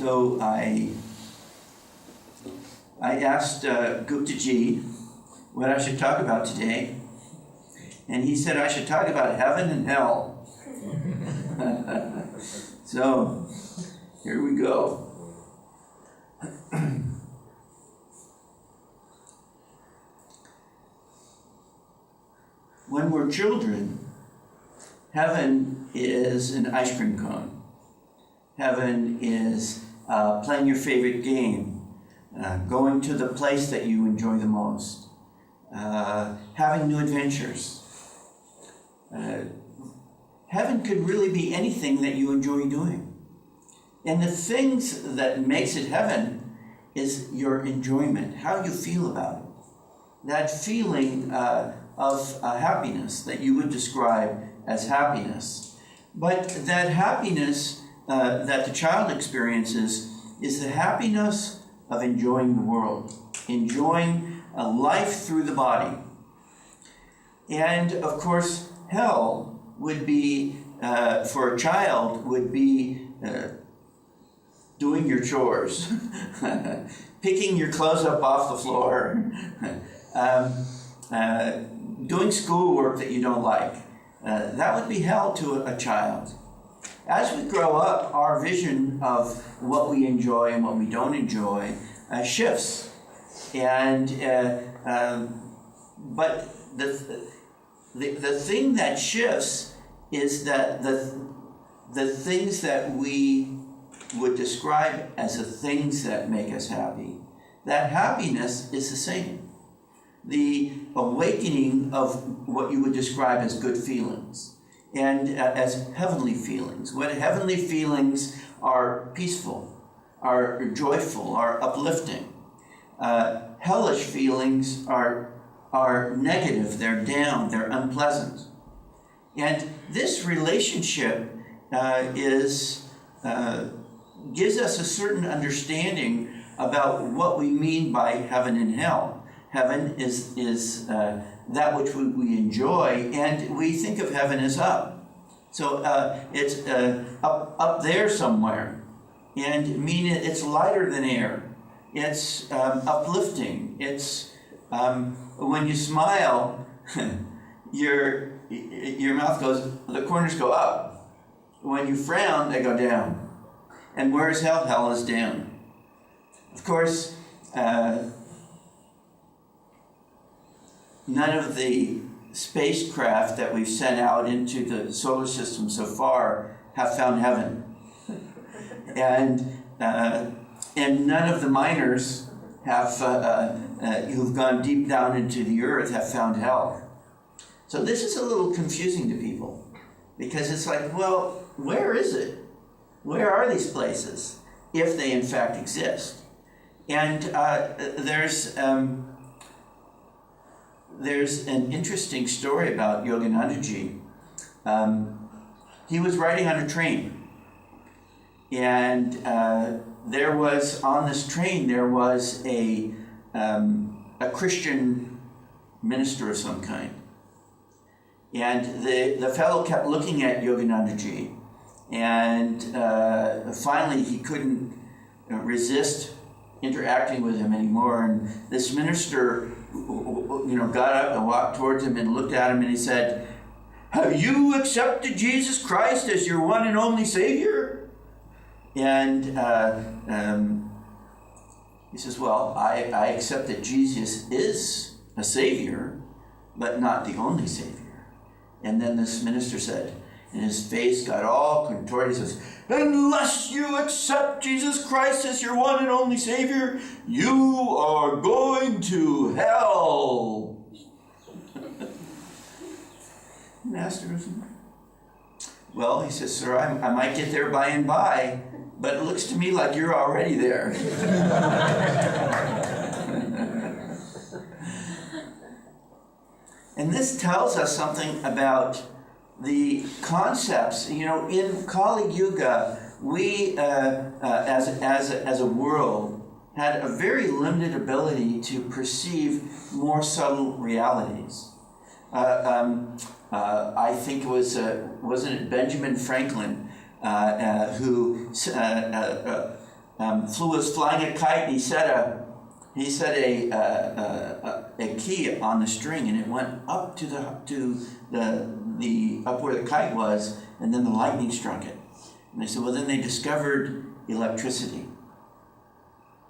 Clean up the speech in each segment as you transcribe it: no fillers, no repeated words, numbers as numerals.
So I asked Guptaji what I should talk about today, and he said I should talk about heaven and hell. So here we go. When we're children, heaven is an ice cream cone. Heaven is playing your favorite game, going to the place that you enjoy the most, having new adventures. Heaven could really be anything that you enjoy doing. And the things that makes it heaven is your enjoyment, how you feel about it. That feeling of happiness that you would describe as happiness. But that happiness that the child experiences is the happiness of enjoying the world, enjoying life through the body. And of course, hell would be, for a child, would be doing your chores, picking your clothes up off the floor, doing schoolwork that you don't like. That would be hell to a child. As we grow up, our vision of what we enjoy and what we don't enjoy shifts. And but the thing that shifts is that the things that we would describe as the things that make us happy, that happiness is the same. The awakening of what you would describe as good feelings and as heavenly feelings. What heavenly feelings are peaceful, are joyful, are uplifting. Hellish feelings are negative, they're down, they're unpleasant. And this relationship gives us a certain understanding about what we mean by heaven and hell. Heaven is that which we enjoy, and we think of heaven as up. So it's up there somewhere, and meaning it's lighter than air. It's uplifting. It's when you smile, your mouth goes, the corners go up. When you frown, they go down. And where is hell? Hell is down. Of course, none of the spacecraft that we've sent out into the solar system so far have found heaven. And none of the miners who've gone deep down into the earth have found hell. So this is a little confusing to people, because it's like, well, where is it? Where are these places, if they in fact exist? And there's an interesting story about Yoganandaji. He was riding on a train, and there was, on this train, there was a Christian minister of some kind. And the fellow kept looking at Yoganandaji, and finally he couldn't resist interacting with him anymore. And this minister, got up and walked towards him and looked at him, and he said, "Have you accepted Jesus Christ as your one and only Savior?" And he says, "Well, I accept that Jesus is a Savior, but not the only Savior." And then this minister said, and his face got all contorted, he says, "Unless you accept Jesus Christ as your one and only Savior, you are going to hell." Master goes, "Well," he says, "sir, I might get there by and by, but it looks to me like you're already there." And this tells us something about the concepts. In Kali Yuga, we, as a world, had a very limited ability to perceive more subtle realities. I think it was, wasn't it Benjamin Franklin who was flying a kite, and he set a key on the string, and it went up to the up where the kite was, and then the lightning struck it. And they said, well, then they discovered electricity.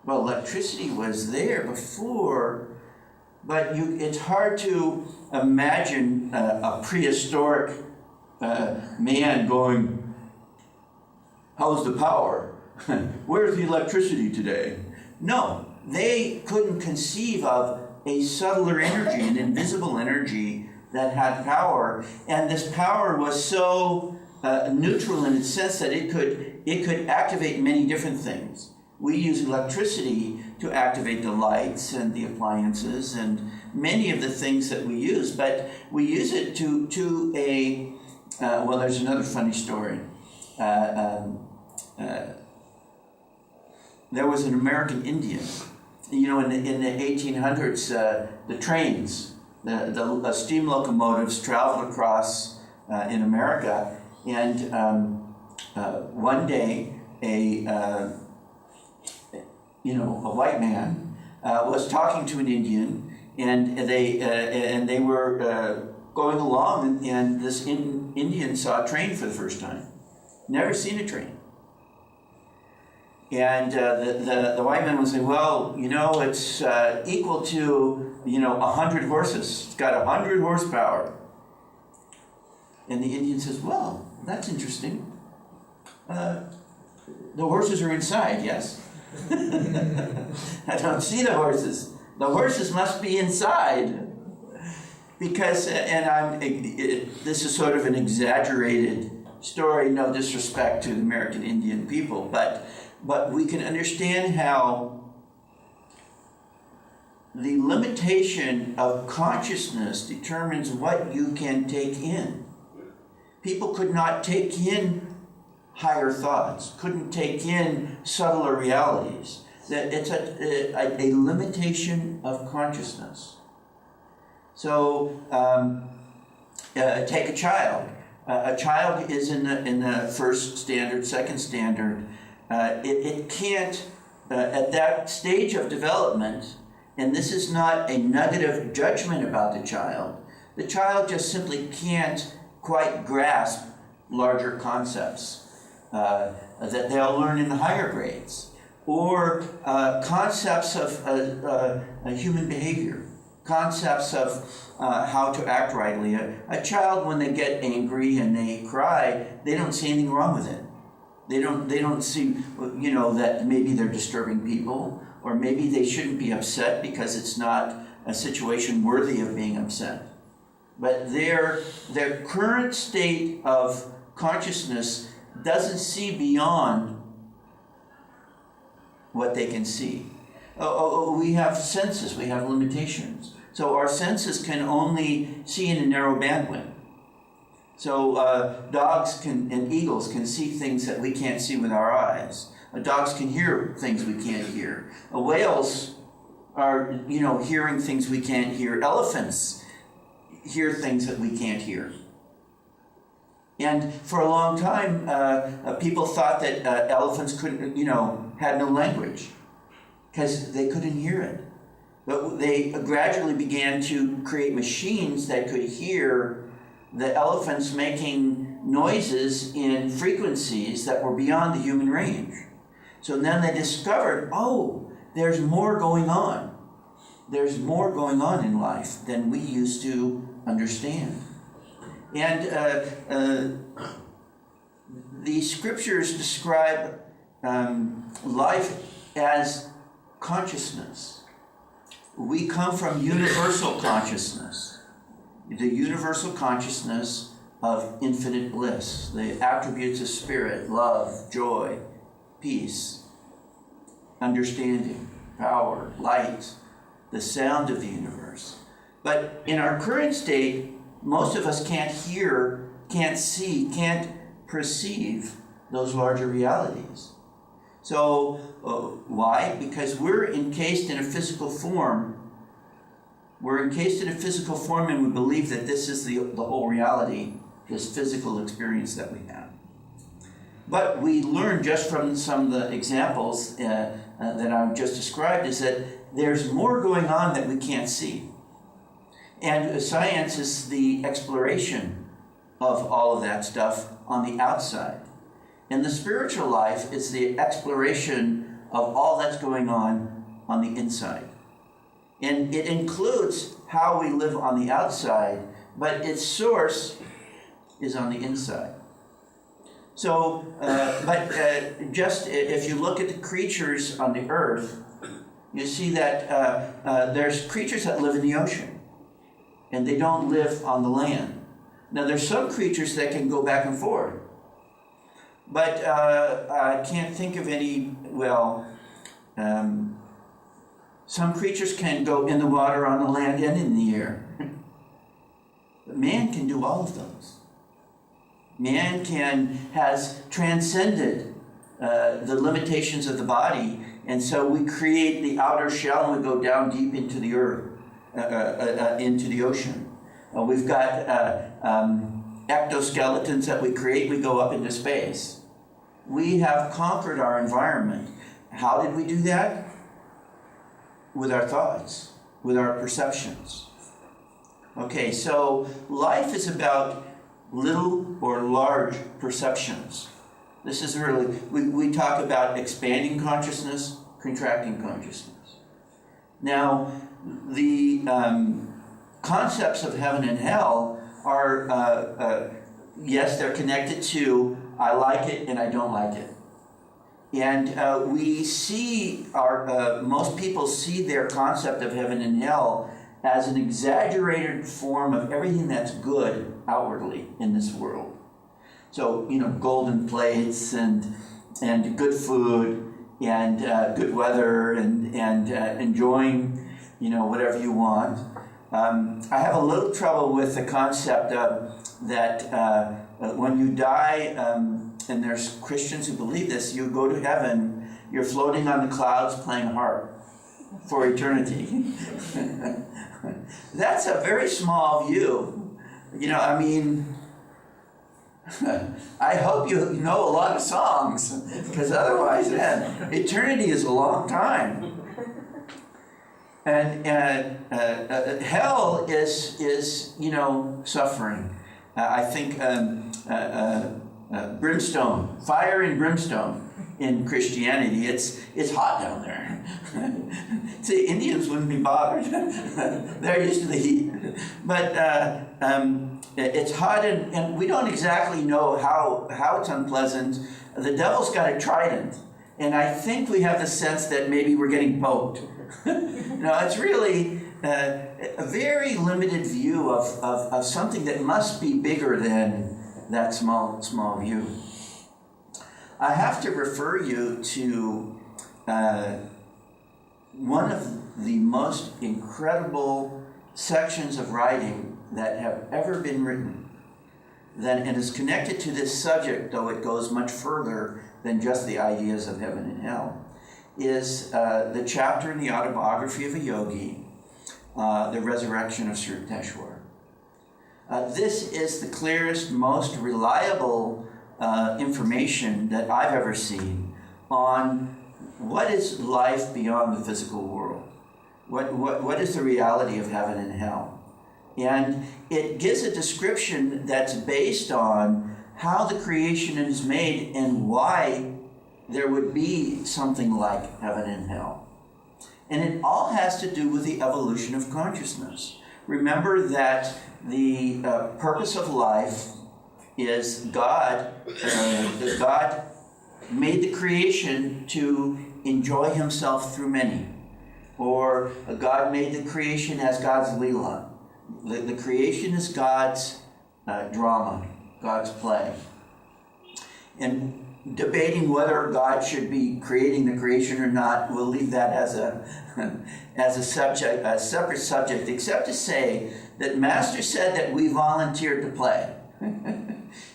Well, electricity was there before, but it's hard to imagine a prehistoric man going, how's the power? Where's the electricity today? No, they couldn't conceive of a subtler energy, an invisible energy that had power. And this power was so neutral in its sense that it could activate many different things. We use electricity to activate the lights and the appliances and many of the things that we use, but we use it to a, well, there's another funny story. There was an American Indian. You know, in the 1800s, the trains, the steam locomotives traveled across in America, and one day a white man was talking to an Indian, and they were going along, and this Indian saw a train for the first time. Never seen a train. And the white man was saying, well, it's equal to, 100 horses. It's got 100 horsepower. And the Indian says, well, that's interesting. The horses are inside, yes? I don't see the horses. The horses must be inside. Because, this is sort of an exaggerated story, no disrespect to the American Indian people, but we can understand how the limitation of consciousness determines what you can take in. People could not take in higher thoughts, couldn't take in subtler realities. That it's a limitation of consciousness. So take a child. A child is in the first standard, second standard. It can't, at that stage of development, and this is not a negative judgment about the child just simply can't quite grasp larger concepts that they'll learn in the higher grades, or concepts of human behavior, concepts of how to act rightly. A child, when they get angry and they cry, they don't see anything wrong with it. They don't see, that maybe they're disturbing people, or maybe they shouldn't be upset because it's not a situation worthy of being upset. But their current state of consciousness doesn't see beyond what they can see. We have senses, we have limitations. So our senses can only see in a narrow bandwidth. So dogs and eagles can see things that we can't see with our eyes. Dogs can hear things we can't hear. Whales are, hearing things we can't hear. Elephants hear things that we can't hear. And for a long time, people thought that elephants couldn't, had no language because they couldn't hear it. But they gradually began to create machines that could hear the elephants making noises in frequencies that were beyond the human range. So then they discovered, there's more going on. There's more going on in life than we used to understand. And the scriptures describe life as consciousness. We come from universal consciousness. The universal consciousness of infinite bliss, the attributes of spirit, love, joy, peace, understanding, power, light, the sound of the universe. But in our current state, most of us can't hear, can't see, can't perceive those larger realities. So why? Because we're encased in a physical form. We're encased in a physical form, and we believe that this is the whole reality, this physical experience that we have. But we learn just from some of the examples that I've just described is that there's more going on that we can't see. And science is the exploration of all of that stuff on the outside. And the spiritual life is the exploration of all that's going on the inside. And it includes how we live on the outside, but its source is on the inside. So, just if you look at the creatures on the earth, you see that there's creatures that live in the ocean, and they don't live on the land. Now, there's some creatures that can go back and forth, but I can't think of any, some creatures can go in the water, on the land, and in the air. But man can do all of those. Man has transcended the limitations of the body, and so we create the outer shell and we go down deep into the earth, into the ocean. We've got ectoskeletons that we create, we go up into space. We have conquered our environment. How did we do that? With our thoughts, with our perceptions. Okay, so life is about little or large perceptions. This is really, we talk about expanding consciousness, contracting consciousness. Now, the concepts of heaven and hell are, yes, they're connected to I like it and I don't like it. And we see, most people see their concept of heaven and hell as an exaggerated form of everything that's good outwardly in this world. So, golden plates and good food and good weather and enjoying, whatever you want. I have a little trouble with the concept that when you die, and there's Christians who believe this, you go to heaven, you're floating on the clouds playing harp for eternity. That's a very small view. I hope you know a lot of songs, because otherwise, man, eternity is a long time. And hell is suffering. I think brimstone, fire and brimstone in Christianity. It's hot down there. See, Indians wouldn't be bothered. They're used to the heat. But it's hot, and we don't exactly know how it's unpleasant. The devil's got a trident, and I think we have the sense that maybe we're getting poked. No, it's really a very limited view of something that must be bigger than that small view. I have to refer you to one of the most incredible sections of writing that have ever been written, and is connected to this subject, though it goes much further than just the ideas of heaven and hell, is the chapter in the autobiography of a yogi, The Resurrection of Sri Yukteswar. This is the clearest, most reliable information that I've ever seen on what is life beyond the physical world. What is the reality of heaven and hell? And it gives a description that's based on how the creation is made and why there would be something like heaven and hell. And it all has to do with the evolution of consciousness. Remember that the purpose of life is God made the creation to enjoy himself through many. Or God made the creation as God's Leela. The creation is God's drama, God's play. And debating whether God should be creating the creation or not, we'll leave that as a subject, a separate subject, except to say that Master said that we volunteered to play.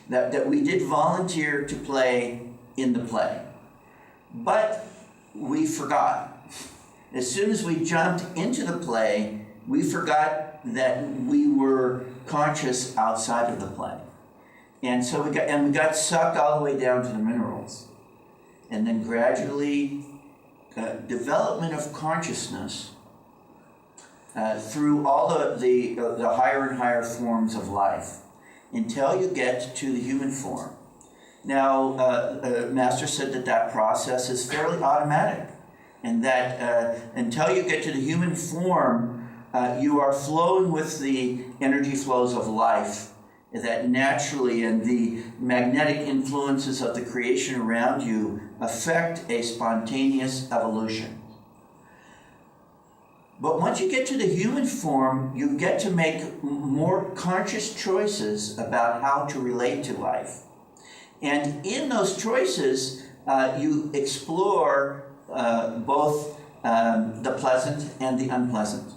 that we did volunteer to play in the play. But we forgot. As soon as we jumped into the play, we forgot that we were conscious outside of the play. And so we got sucked all the way down to the minerals. And then gradually, development of consciousness through all the higher and higher forms of life until you get to the human form. Now, Master said that process is fairly automatic, and that until you get to the human form, you are flowing with the energy flows of life that naturally, and the magnetic influences of the creation around you affect a spontaneous evolution. But once you get to the human form, you get to make more conscious choices about how to relate to life. And in those choices, you explore both the pleasant and the unpleasant.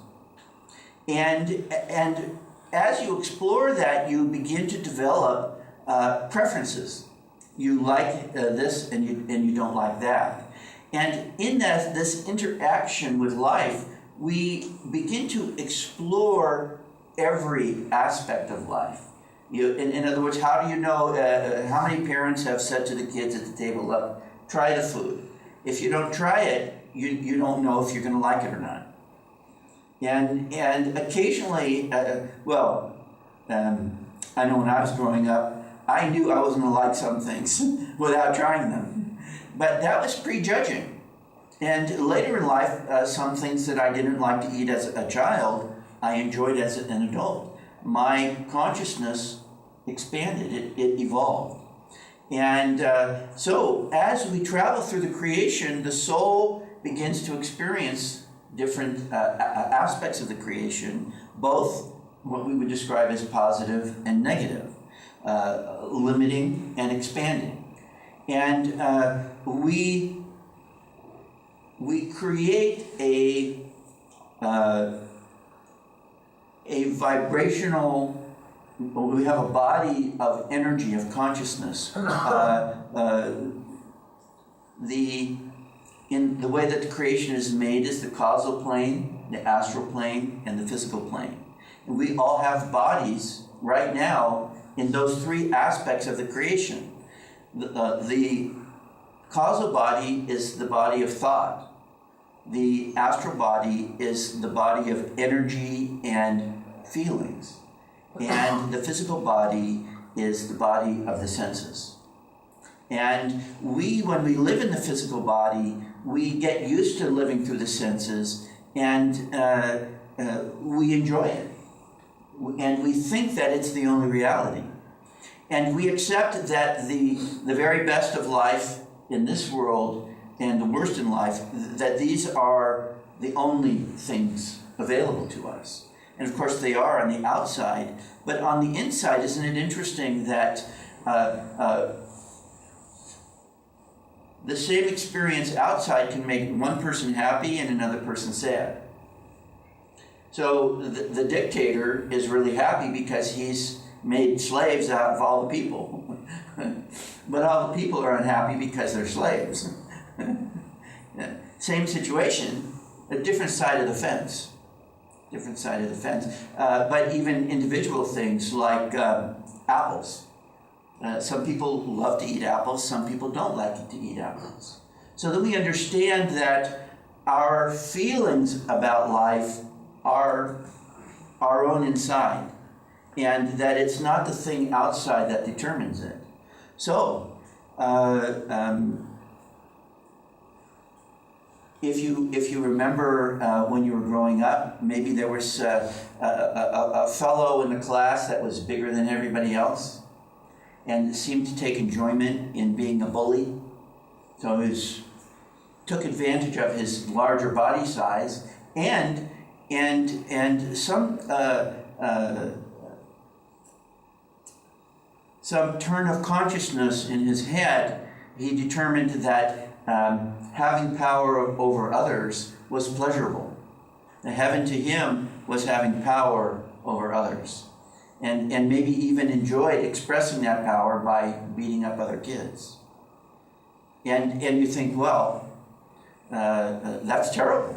And as you explore that, you begin to develop preferences. You like this and you don't like that. And in this interaction with life, we begin to explore every aspect of life. In other words, how do you know, how many parents have said to the kids at the table, look, try the food. If you don't try it, you don't know if you're going to like it or not. And occasionally, I know when I was growing up, I knew I wasn't going to like some things without trying them. But that was prejudging. And later in life, some things that I didn't like to eat as a child, I enjoyed as an adult. My consciousness expanded, it evolved. And so as we travel through the creation, the soul begins to experience different aspects of the creation, both what we would describe as positive and negative, limiting and expanding. And we create a vibrational, we have a body of energy, of consciousness. In the way that the creation is made is the causal plane, the astral plane, and the physical plane. And we all have bodies right now in those three aspects of the creation. The causal body is the body of thought. The astral body is the body of energy and feelings. And the physical body is the body of the senses. And when we live in the physical body, we get used to living through the senses, and we enjoy it. And we think that it's the only reality. And we accept that the very best of life in this world and the worst in life, that these are the only things available to us. And of course they are on the outside, but on the inside, isn't it interesting that the same experience outside can make one person happy and another person sad. So the dictator is really happy because he's made slaves out of all the people. But all the people are unhappy because they're slaves. Same situation, a different side of the fence. Different side of the fence. But even individual things like apples. Some people love to eat apples, some people don't like to eat apples. So that we understand that our feelings about life are our own inside, and that it's not the thing outside that determines it. So, if you remember when you were growing up, maybe there was a fellow in the class that was bigger than everybody else, and seemed to take enjoyment in being a bully. So he took advantage of his larger body size, and some turn of consciousness in his head, he determined that having power over others was pleasurable. The heaven to him was having power over others. And maybe even enjoyed expressing that power by beating up other kids. And you think, well, that's terrible.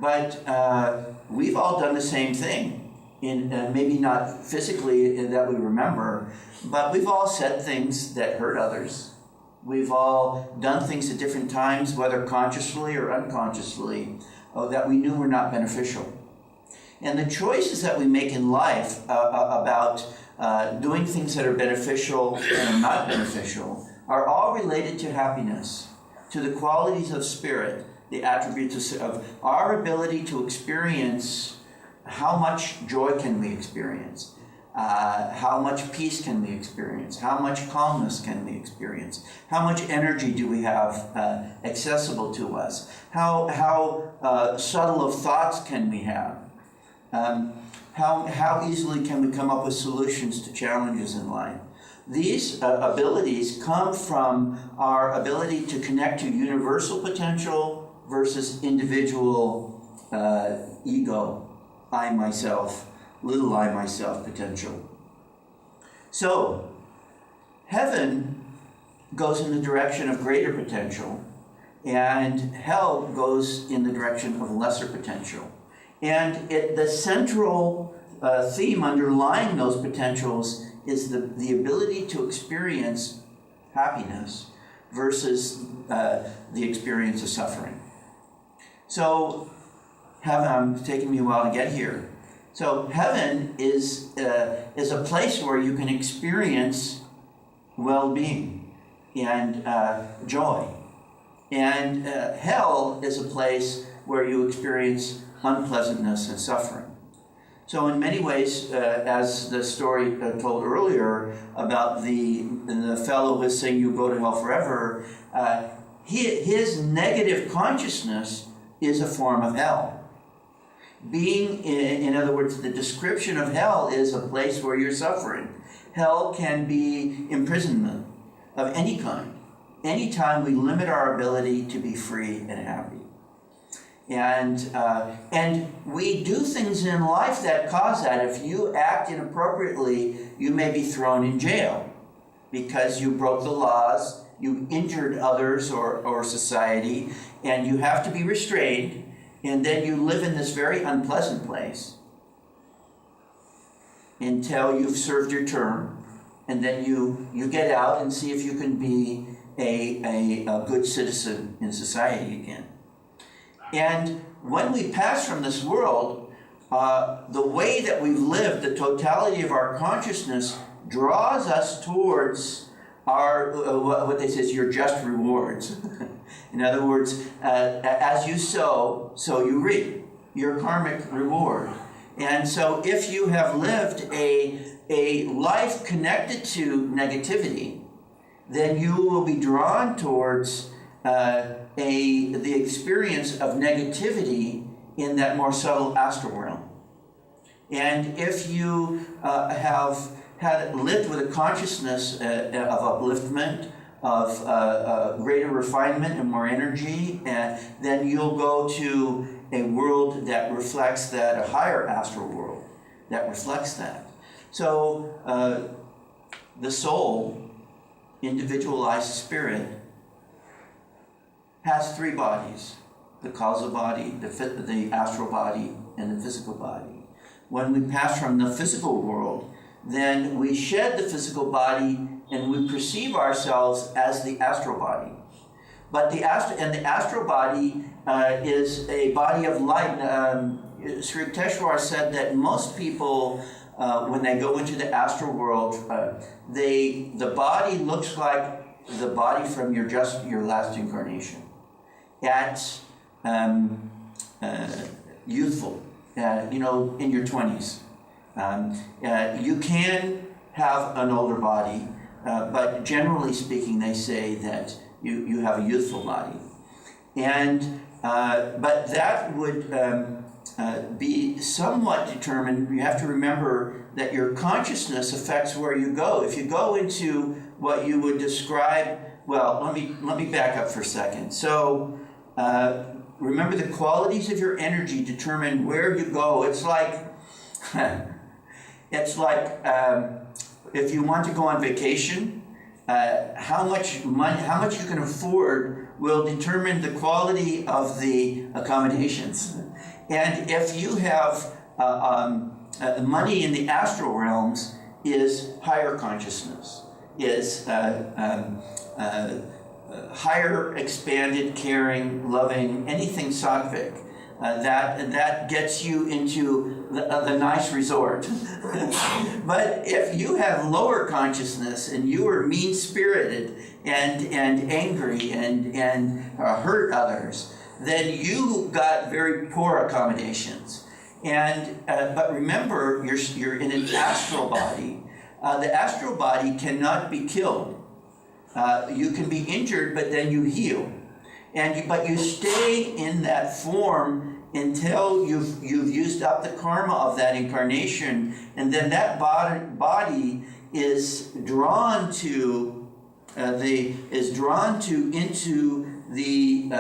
But we've all done the same thing in maybe not physically that we remember, but we've all said things that hurt others. We've all done things at different times, whether consciously or unconsciously, that we knew were not beneficial. And the choices that we make in life about doing things that are beneficial and not beneficial are all related to happiness, to the qualities of spirit, the attributes of our ability to experience. How much joy can we experience? How much peace can we experience? How much calmness can we experience? How much energy do we have accessible to us? How subtle of thoughts can we have? How easily can we come up with solutions to challenges in life? These abilities come from our ability to connect to universal potential versus individual ego, I, myself, little I, myself potential. So, heaven goes in the direction of greater potential, and hell goes in the direction of lesser potential. And the central theme underlying those potentials is the ability to experience happiness versus the experience of suffering. So, heaven, it's taken me a while to get here. So, heaven is a place where you can experience well-being and joy. And hell is a place where you experience unpleasantness and suffering. So in many ways, as the story told earlier about the fellow who was saying you go to hell forever, his negative consciousness is a form of hell. Being, in other words, the description of hell is a place where you're suffering. Hell can be imprisonment of any kind. Anytime we limit our ability to be free and happy. And we do things in life that cause that. If you act inappropriately, you may be thrown in jail because you broke the laws, you injured others or society, and you have to be restrained, and then you live in this very unpleasant place until you've served your term, and then you get out and see if you can be a good citizen in society again. And when we pass from this world, the way that we've lived, the totality of our consciousness, draws us towards our, what they say is your just rewards. In other words, as you sow, so you reap, your karmic reward. And so if you have lived a life connected to negativity, then you will be drawn towards the experience of negativity in that more subtle astral realm. And if you have lived with a consciousness of upliftment, of greater refinement and more energy, then you'll go to a world that reflects that, a higher astral world that reflects that. So the soul, individualized spirit, has three bodies: the causal body, the astral body, and the physical body. When we pass from the physical world, then we shed the physical body and we perceive ourselves as the astral body. But the astral body is a body of light. Sri Yukteswar said that most people, when they go into the astral world, the body looks like the body from your last incarnation. That's youthful, in your 20s. You can have an older body, but generally speaking, they say that you have a youthful body. And but that would be somewhat determined. You have to remember that your consciousness affects where you go. If you go into what you would describe, well, let me back up for a second. So remember, the qualities of your energy determine where you go. It's like if you want to go on vacation, how much you can afford will determine the quality of the accommodations. And if you have money in the astral realms is higher consciousness, is higher, expanded, caring, loving, anything sattvic. That gets you into the nice resort. But if you have lower consciousness and you are mean-spirited and angry and hurt others, then you got very poor accommodations. And but remember, you're in an astral body. The astral body cannot be killed. You can be injured, but then you heal. But you stay in that form until you've used up the karma of that incarnation, and then that body is drawn to into the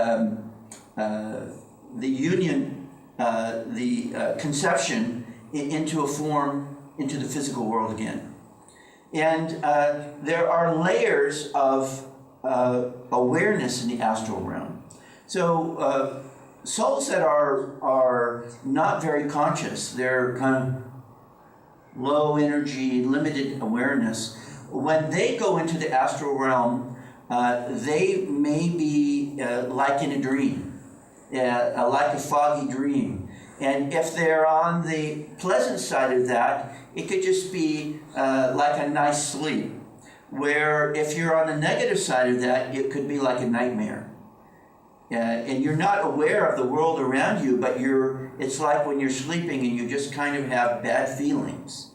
union, conception into a form into the physical world again. And there are layers of awareness in the astral realm. So souls that are not very conscious, they're kind of low energy, limited awareness, when they go into the astral realm, they may be like in a dream, like a foggy dream. And if they're on the pleasant side of that, it could just be like a nice sleep. Where if you're on the negative side of that, it could be like a nightmare. And you're not aware of the world around you, but it's like when you're sleeping and you just kind of have bad feelings.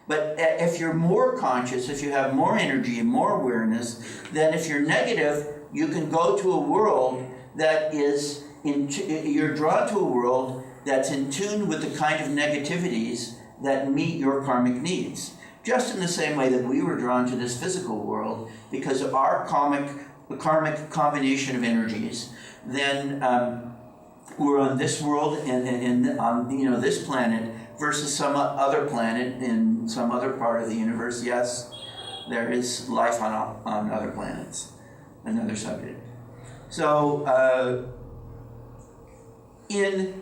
But if you're more conscious, if you have more energy and more awareness, then if you're negative, you can go to a world that is, you're drawn to a world that's in tune with the kind of negativities that meet your karmic needs. Just in the same way that we were drawn to this physical world because of our karmic combination of energies, then we're on this world and on this planet versus some other planet in some other part of the universe. Yes, there is life on other planets. Another subject. So in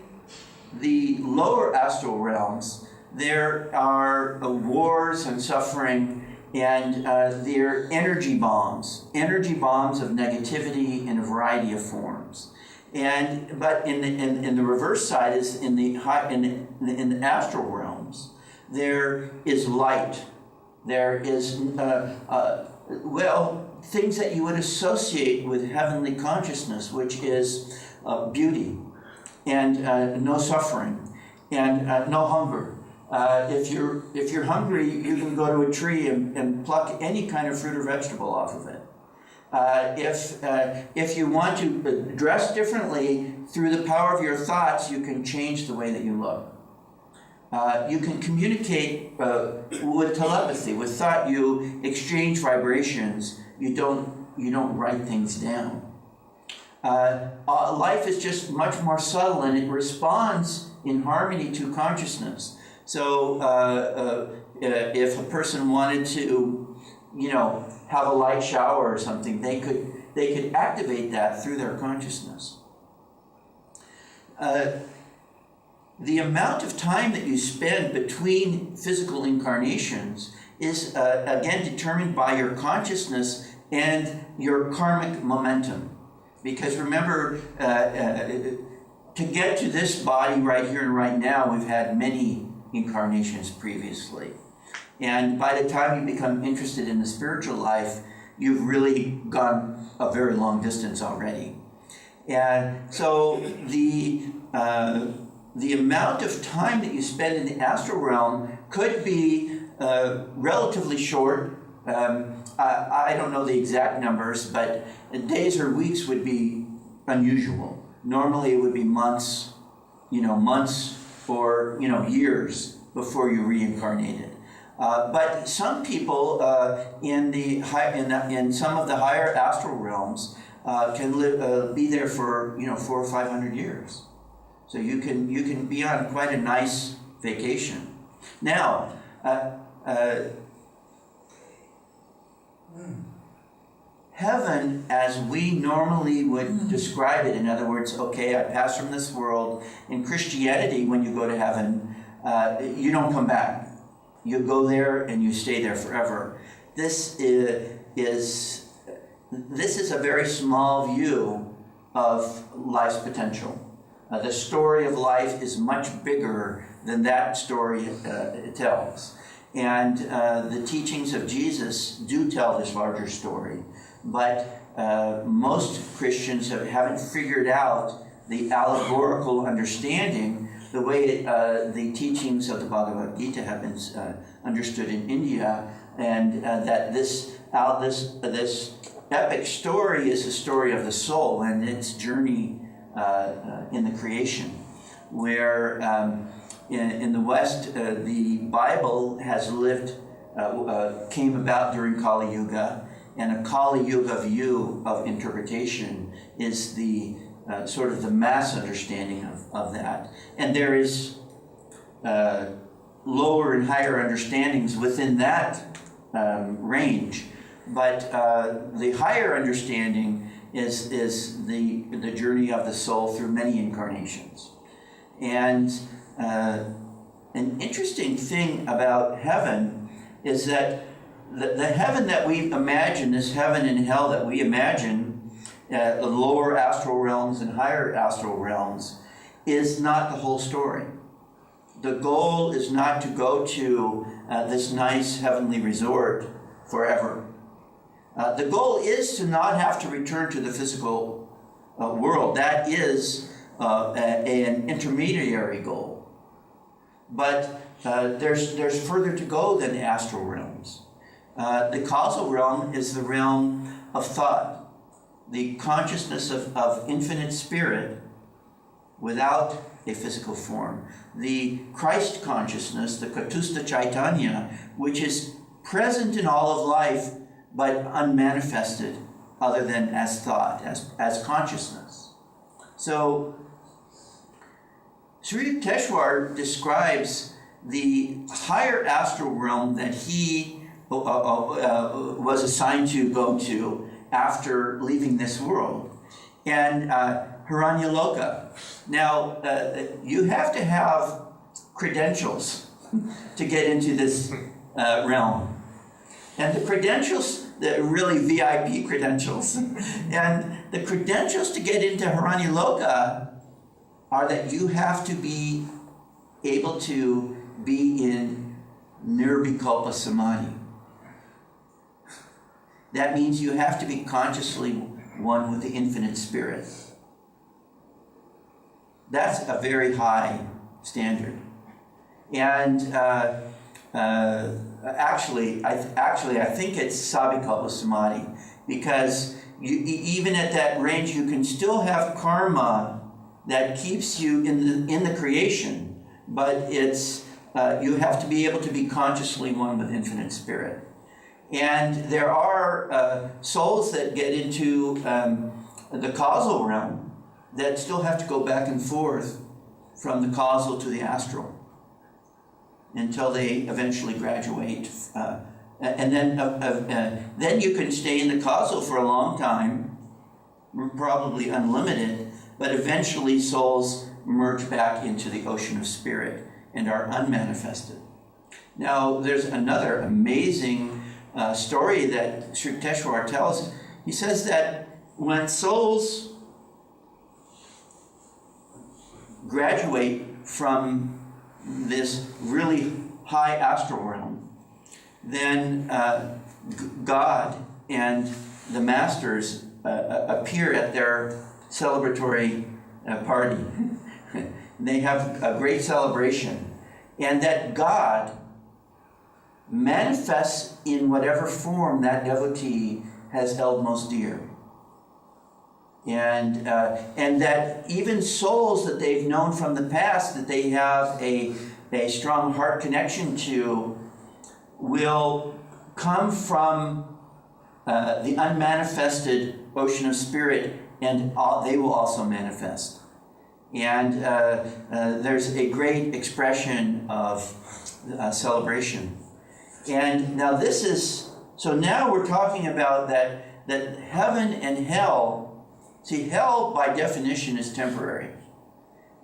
the lower astral realms, there are wars and suffering, and there are energy bombs of negativity in a variety of forms. But in the reverse side is in the astral realms, there is light. There is things that you would associate with heavenly consciousness, which is beauty and no suffering and no hunger. If you're hungry, you can go to a tree and pluck any kind of fruit or vegetable off of it. If you want to dress differently through the power of your thoughts, you can change the way that you look. You can communicate with telepathy, with thought. You exchange vibrations. You don't write things down. Life is just much more subtle, and it responds in harmony to consciousness. So if a person wanted to, have a light shower or something, they could activate that through their consciousness. The amount of time that you spend between physical incarnations is again determined by your consciousness and your karmic momentum. Because remember, to get to this body right here and right now, we've had many incarnations previously. And by the time you become interested in the spiritual life, you've really gone a very long distance already. And so the amount of time that you spend in the astral realm could be relatively short. I don't know the exact numbers, but days or weeks would be unusual. Normally it would be months or years before you reincarnated. But some people in some of the higher astral realms can be there for 400 or 500 years. So you can be on quite a nice vacation. Now, heaven, as we normally would describe it, in other words, okay, I pass from this world. In Christianity, when you go to heaven, you don't come back. You go there and you stay there forever. This is a very small view of life's potential. The story of life is much bigger than that story tells. And the teachings of Jesus do tell this larger story. But most Christians haven't figured out the allegorical understanding the way the teachings of the Bhagavad Gita have been understood in India, and that this epic story is the story of the soul and its journey in the creation, where in the West the Bible has came about during Kali Yuga, and a Kali Yuga view of interpretation is the sort of the mass understanding of that. And there is lower and higher understandings within that range. But the higher understanding is the journey of the soul through many incarnations. And an interesting thing about heaven is that the heaven that we imagine, this heaven and hell that we imagine, the lower astral realms and higher astral realms, is not the whole story. The goal is not to go to this nice heavenly resort forever. The goal is to not have to return to the physical world. That is an intermediary goal. But there's further to go than the astral realms. The causal realm is the realm of thought, the consciousness of infinite spirit without a physical form. The Christ consciousness, the Katusta Chaitanya, which is present in all of life but unmanifested other than as thought, as consciousness. So Sri Yukteswar describes the higher astral realm that he was assigned to go to after leaving this world, and Hiranyaloka. Now, you have to have credentials to get into this realm. And the credentials, they're really VIP credentials. And the credentials to get into Hiranyaloka are that you have to be able to be in Nirvikalpa Samadhi. That means you have to be consciously one with the infinite spirit. That's a very high standard. And actually, I think it's Savikalpa Samadhi, because even at that range, you can still have karma that keeps you in the creation, but it's you have to be able to be consciously one with infinite spirit. And there are souls that get into the causal realm that still have to go back and forth from the causal to the astral until they eventually graduate. And then you can stay in the causal for a long time, probably unlimited, but eventually souls merge back into the ocean of spirit and are unmanifested. Now, there's another amazing story that Sri Yukteswar tells. He says that when souls graduate from this really high astral realm, then God and the masters appear at their celebratory party. They have a great celebration, and that God manifests in whatever form that devotee has held most dear. And that even souls that they've known from the past, that they have a strong heart connection to, will come from the unmanifested ocean of spirit, and they will also manifest. And there's a great expression of celebration. And now now we're talking about that heaven and hell. See, hell by definition is temporary.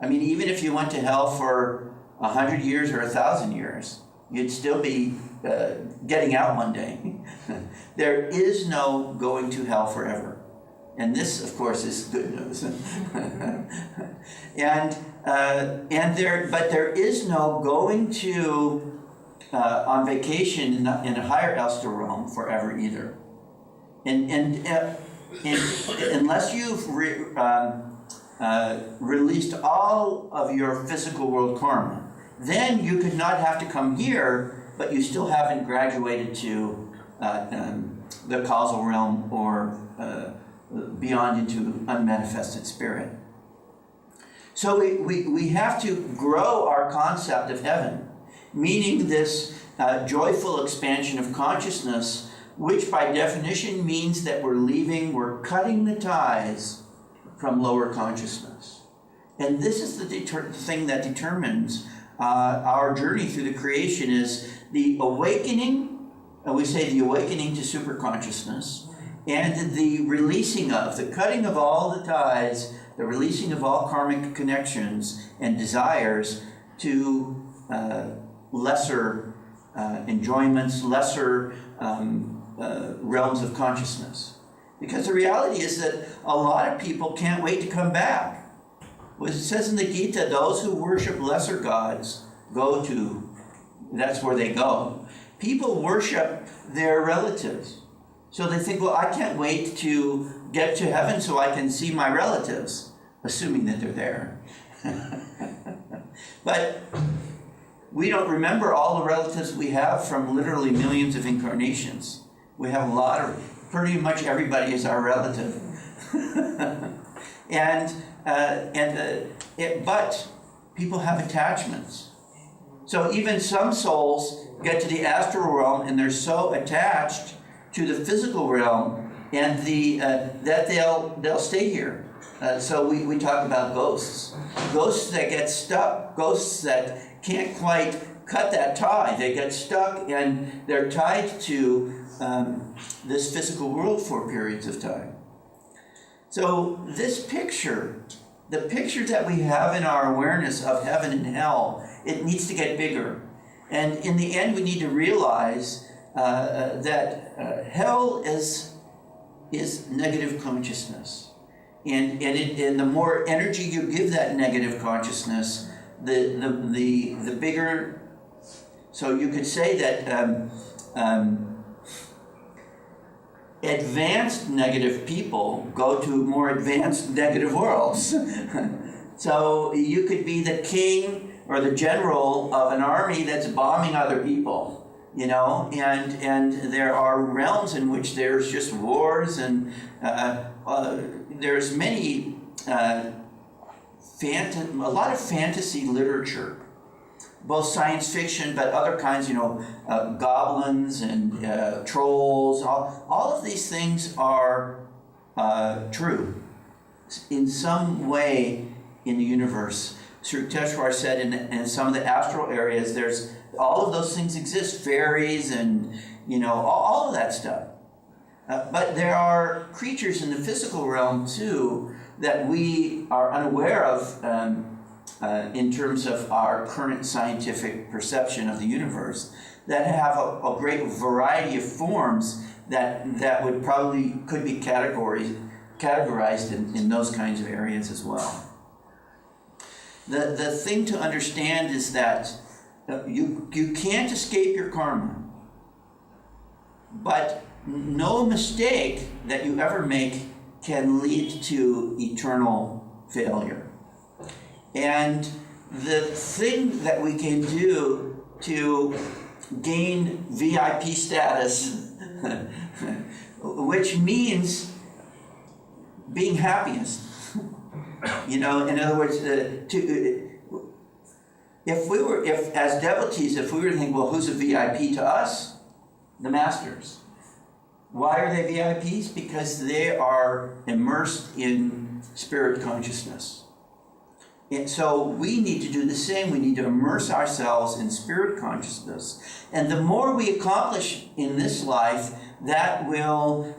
I mean, even if you went to hell for 100 years or 1,000 years, you'd still be getting out one day. There is no going to hell forever. And this, of course, is good news. But there is no going to on vacation in a higher astral realm forever either. And unless you've released all of your physical world karma, then you could not have to come here, but you still haven't graduated to the causal realm or beyond into unmanifested spirit. So we have to grow our concept of heaven, meaning this joyful expansion of consciousness, which by definition means that we're cutting the ties from lower consciousness. And this is the thing that determines our journey through the creation is the awakening, we say the awakening to superconsciousness, and the releasing of, the cutting of all the ties, the releasing of all karmic connections and desires to lesser enjoyments, lesser realms of consciousness. Because the reality is that a lot of people can't wait to come back. As it says in the Gita, those who worship lesser gods go to, that's where they go. People worship their relatives. So they think, well, I can't wait to get to heaven so I can see my relatives, assuming that they're there. But we don't remember all the relatives we have from literally millions of incarnations. We have a lot of, pretty much everybody is our relative. But people have attachments. So even some souls get to the astral realm and they're so attached to the physical realm and that they'll stay here. So we talk about ghosts. Ghosts that get stuck, ghosts that can't quite cut that tie. They get stuck and they're tied to this physical world for periods of time. So this picture, the picture that we have in our awareness of heaven and hell, it needs to get bigger. And in the end, we need to realize that hell is negative consciousness. And the more energy you give that negative consciousness, the bigger. So you could say that advanced negative people go to more advanced negative worlds. So you could be the king or the general of an army that's bombing other people, and there are realms in which there's just wars and there's many a lot of fantasy literature, both science fiction, but other kinds, goblins and trolls. All of these things are true in some way in the universe. Sri Yukteswar said in some of the astral areas, there's all of those things exist, fairies and all of that stuff. But there are creatures in the physical realm too that we are unaware of in terms of our current scientific perception of the universe, that have a great variety of forms that would probably could be categorized in those kinds of areas as well. The thing to understand is that you can't escape your karma, but no mistake that you ever make can lead to eternal failure. And the thing that we can do to gain VIP status, which means being happiest, in other words, if as devotees, if we were to think, well, who's a VIP to us? The masters. Why are they VIPs? Because they are immersed in spirit consciousness. And so we need to do the same. We need to immerse ourselves in spirit consciousness. And the more we accomplish in this life, that will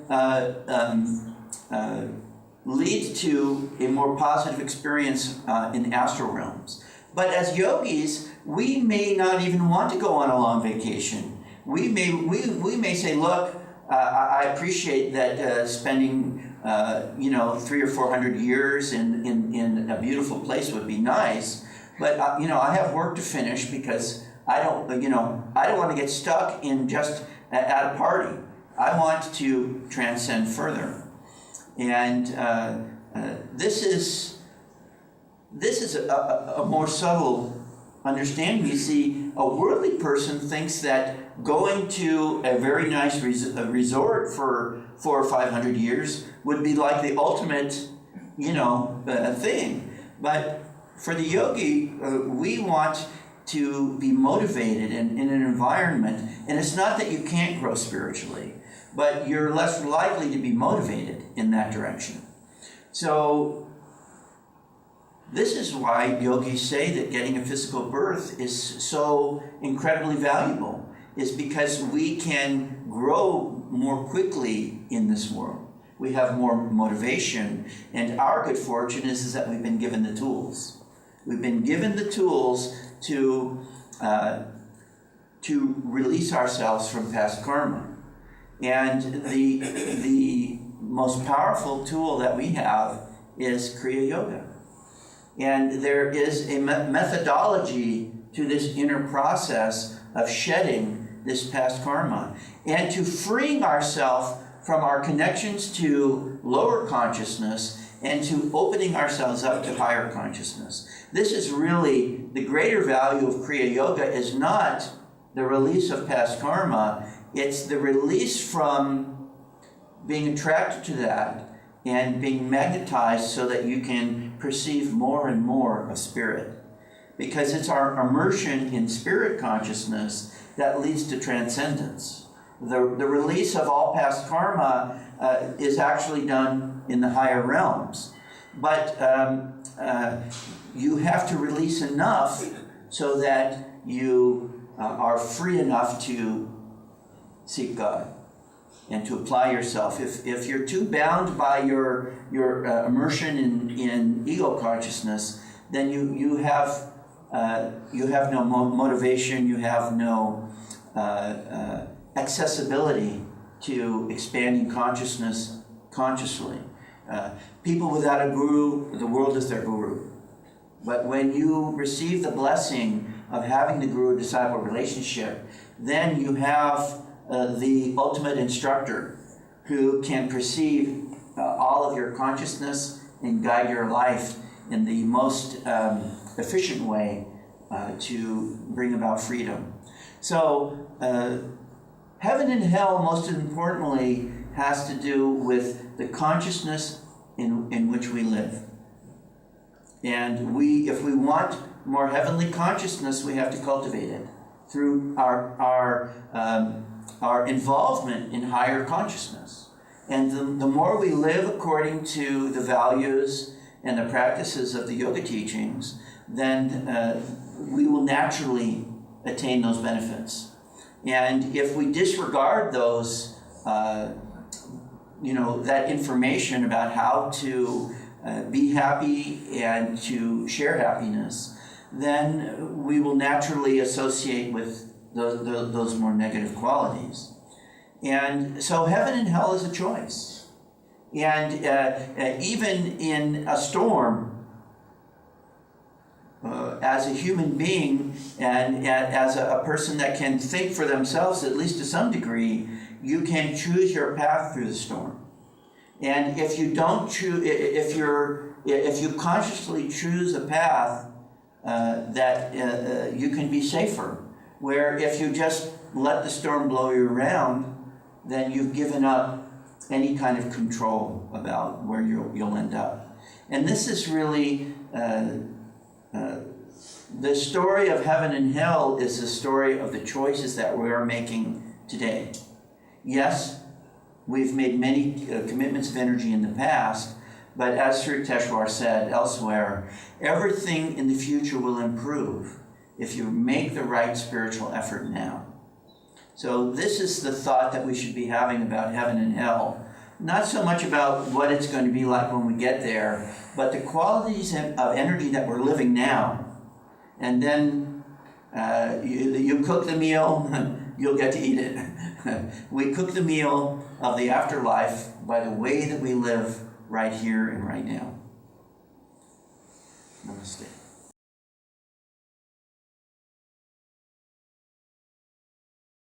lead to a more positive experience in astral realms. But as yogis, we may not even want to go on a long vacation. We may say, look, I appreciate that spending 300 or 400 years in a beautiful place would be nice, but I have work to finish because I don't want to get stuck in just at a party. I want to transcend further, and this is a more subtle understanding. You see, a worldly person thinks that going to a very nice resort for 400 or 500 years would be like the ultimate, thing. But for the yogi, we want to be motivated in an environment, and it's not that you can't grow spiritually, but you're less likely to be motivated in that direction. So this is why yogis say that getting a physical birth is so incredibly valuable, is because we can grow more quickly in this world. We have more motivation, and our good fortune is that we've been given the tools. We've been given the tools to release ourselves from past karma. And the most powerful tool that we have is Kriya Yoga. And there is a methodology to this inner process of shedding this past karma and to freeing ourselves from our connections to lower consciousness and to opening ourselves up to higher consciousness. This is really the greater value of Kriya Yoga, is not the release of past karma, it's the release from being attracted to that and being magnetized so that you can perceive more and more of spirit. Because it's our immersion in spirit consciousness that leads to transcendence. The release of all past karma is actually done in the higher realms. But you have to release enough so that you are free enough to seek God and to apply yourself. If you're too bound by your immersion in ego consciousness, then you have no motivation, you have no accessibility to expanding consciousness consciously. People without a guru, the world is their guru. But when you receive the blessing of having the guru-disciple relationship, then you have the ultimate instructor who can perceive all of your consciousness and guide your life in the most efficient way to bring about freedom. So heaven and hell, most importantly, has to do with the consciousness in which we live. And if we want more heavenly consciousness, we have to cultivate it through our involvement in higher consciousness. And the more we live according to the values and the practices of the yoga teachings, then we will naturally attain those benefits. And if we disregard those, that information about how to be happy and to share happiness, then we will naturally associate with those more negative qualities. And so heaven and hell is a choice. And even in a storm, as a human being and as a person that can think for themselves, at least to some degree, you can choose your path through the storm. And if you don't choose, if you consciously choose a path that you can be safer, where if you just let the storm blow you around, then you've given up any kind of control about where you'll end up. And this is really the story of heaven and hell is the story of the choices that we are making today. Yes, we've made many commitments of energy in the past, but as Sri Teshwar said elsewhere, everything in the future will improve if you make the right spiritual effort now. So this is the thought that we should be having about heaven and hell. Not so much about what it's going to be like when we get there, but the qualities of energy that we're living now. And then you cook the meal, you'll get to eat it. We cook the meal of the afterlife by the way that we live right here and right now. Namaste.